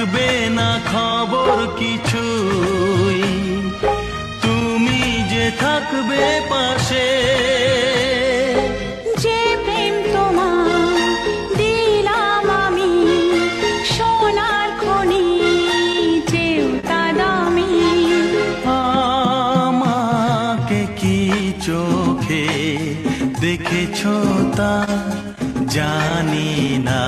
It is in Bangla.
থাকবে না খবর কিছুই, তুমি যে থাকবে পাশে। যে প্রেম তোমার দিলাম আমি, সোনার খনি চেয়েও তা দামি। আমাকে কি চোখে দেখেছো তা জানি না,